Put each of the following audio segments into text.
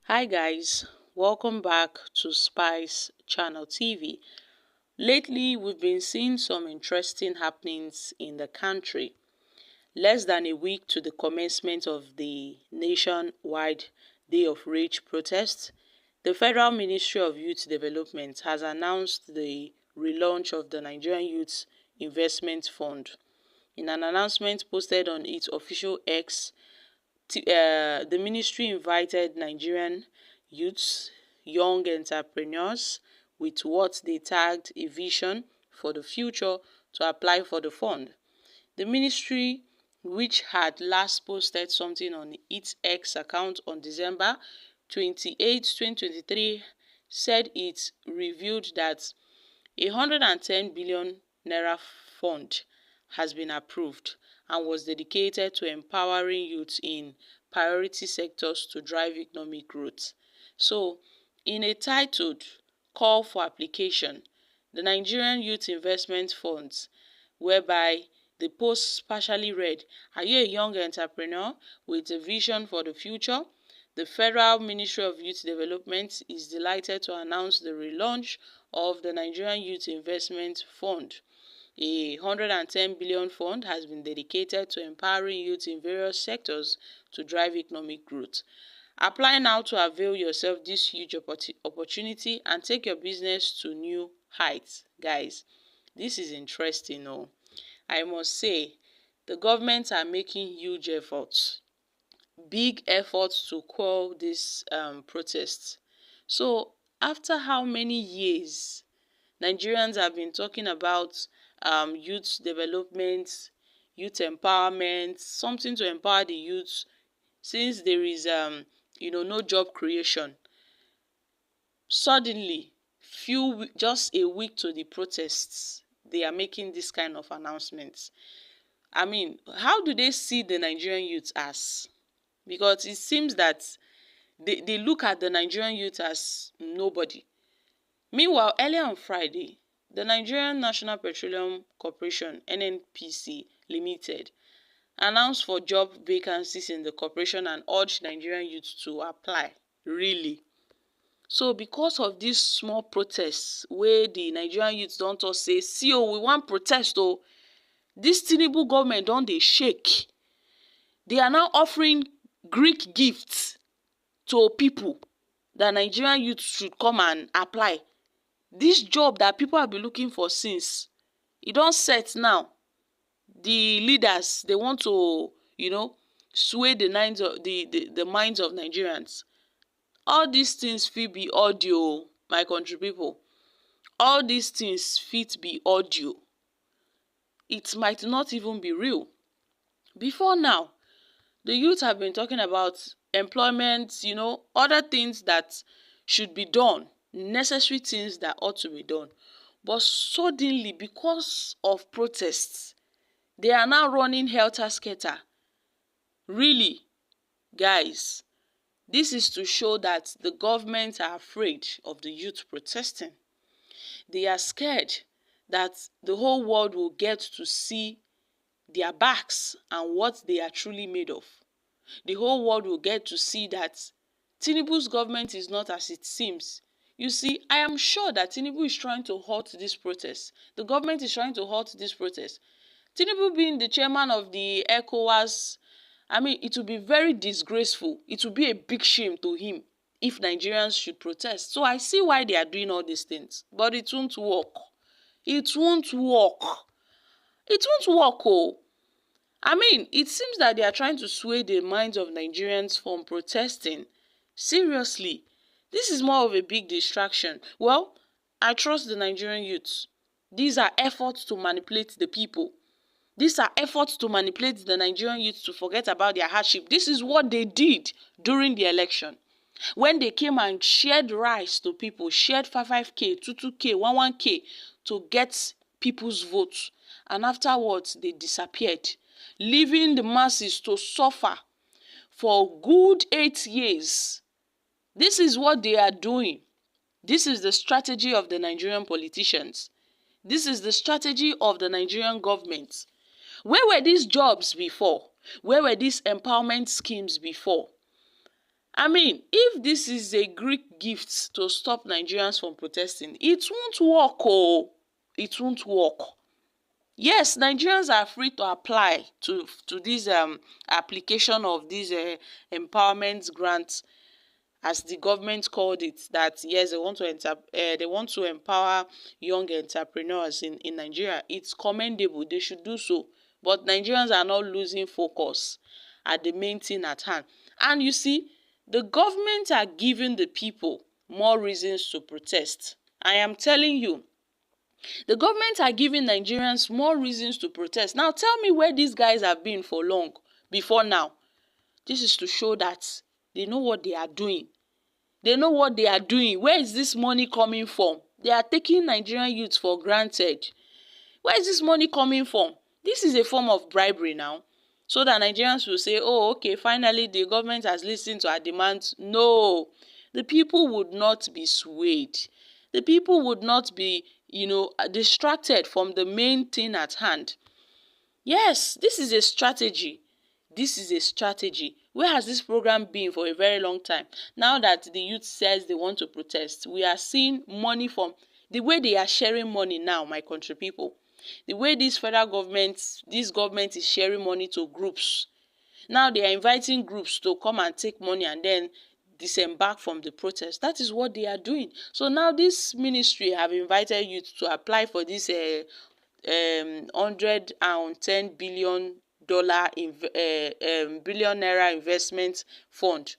Hi guys, welcome back to Spice Channel TV. Lately, we've been seeing some interesting happenings in the country. Less than a week to the commencement of the nationwide Day of Rage protest, the Federal Ministry of Youth Development has announced the relaunch of the Nigerian Youth Investment Fund. In an announcement posted on its official X, the ministry invited Nigerian youths, young entrepreneurs with what they tagged a vision for the future to apply for the fund. The ministry, which had last posted something on its X account on December 28, 2023, said it revealed that a 110 billion naira fund has been approved and was dedicated to empowering youth in priority sectors to drive economic growth. So, in a titled call for application, the Nigerian Youth Investment Funds, whereby the post partially read, "Are you a young entrepreneur with a vision for the future?" The Federal Ministry of Youth Development is delighted to announce the relaunch of the Nigerian Youth Investment Fund. A 110 billion fund has been dedicated to empowering youth in various sectors to drive economic growth. Apply now to avail yourself this huge opportunity and take your business to new heights. Guys, this is interesting. I must say, the government are making huge efforts, big efforts to quell this protests. So, after how many years Nigerians have been talking about youth development, youth empowerment, something to empower the youth, since there is no job creation. Suddenly, just a week to the protests, they are making this kind of announcements. I mean, how do they see the Nigerian youth as? Because it seems that they look at the Nigerian youth as nobody. Meanwhile, earlier on Friday, the Nigerian National Petroleum Corporation (NNPC) Limited announced for job vacancies in the corporation and urged Nigerian youth to apply. Really? So because of these small protests wey the Nigerian youth don talk say, see we wan protest this Tinubu government don dey shake. They are now offering Greek gifts to people that Nigerian youth should come and apply. This job that people have been looking for since, e don set now. The leaders, they want to, sway the minds of the minds of Nigerians. All these things fit be audio, my country people. All these things fit be audio. It might not even be real. Before now, the youth have been talking about employment, other things that should be done, necessary things that ought to be done. But suddenly, because of protests, they are now running helter-skelter. Really, guys, this is to show that the government are afraid of the youth protesting. They are scared that the whole world will get to see their backs and what they are truly made of. The whole world will get to see that Tinubu's government is not as it seems. You see, I am sure that Tinubu is trying to halt this protest. The government is trying to halt this protest. Tinubu being the chairman of the ECOWAS, it will be very disgraceful. It will be a big shame to him if Nigerians should protest. So I see why they are doing all these things. But it won't work. It won't work. It won't work. It seems that they are trying to sway the minds of Nigerians from protesting. Seriously, this is more of a big distraction. Well, I trust the Nigerian youths. These are efforts to manipulate the people. These are efforts to manipulate the Nigerian youth to forget about their hardship. This is what they did during the election. When they came and shared rice to people, shared 5k, 2k, 11k to get people's votes. And afterwards, they disappeared, leaving the masses to suffer for good 8 years. This is what they are doing. This is the strategy of the Nigerian politicians. This is the strategy of the Nigerian government. Where were these jobs before? Where were these empowerment schemes before? I mean, if this is a Greek gift to stop Nigerians from protesting, it won't work. Oh, it won't work. Yes, Nigerians are free to apply to this application of this empowerment grant, as the government called it. That yes, they want to empower young entrepreneurs in Nigeria. It's commendable. They should do so. But Nigerians are not losing focus at the main thing at hand. And you see, the government are giving the people more reasons to protest. I am telling you, the government are giving Nigerians more reasons to protest. Now tell me where these guys have been for long before now. This is to show that they know what they are doing. They know what they are doing. Where is this money coming from? They are taking Nigerian youth for granted. Where is this money coming from? This is a form of bribery now. So that Nigerians will say, oh, okay, finally the government has listened to our demands. No, the people would not be swayed. The people would not be, distracted from the main thing at hand. Yes, this is a strategy. This is a strategy. Where has this program been for a very long time? Now that the youth says they want to protest, we are seeing money from the way they are sharing money now, my country people. The way this government is sharing money to groups. Now they are inviting groups to come and take money and then disembark from the protest. That is what they are doing. So now this ministry have invited youth to apply for this $110 billion naira investment fund.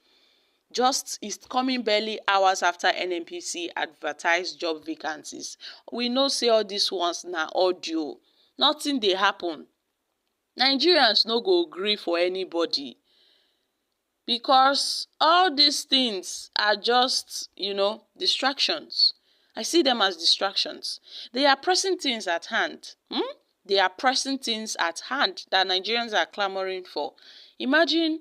Just is coming barely hours after NNPC advertised job vacancies. We know say all these ones na audio. Nothing dey happen. Nigerians no go gree for anybody, because all these things are just, distractions. I see them as distractions. They are pressing things at hand. They are pressing things at hand that Nigerians are clamoring for. Imagine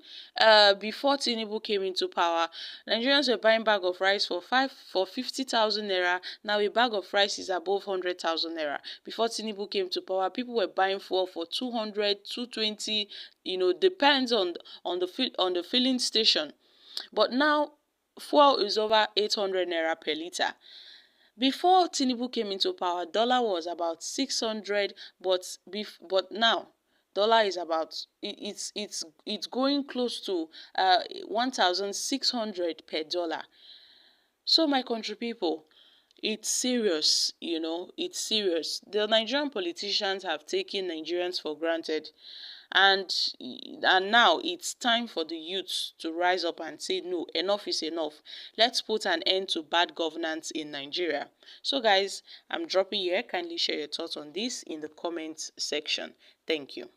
before Tinubu came into power, Nigerians were buying bag of rice for 50,000 naira. Now a bag of rice is above 100,000 naira. Before Tinubu came to power, people were buying fuel for 200, 220. Depends on the filling station. But now fuel is over 800 naira per liter. Before Tinubu came into power, dollar was about 600, but now dollar is about it's going close to 1,600 per dollar. So my country people, it's serious, it's serious. The Nigerian politicians have taken Nigerians for granted. And now it's time for the youths to rise up and say, no, enough is enough. Let's put an end to bad governance in Nigeria. So guys, I'm dropping here. Kindly share your thoughts on this in the comments section. Thank you.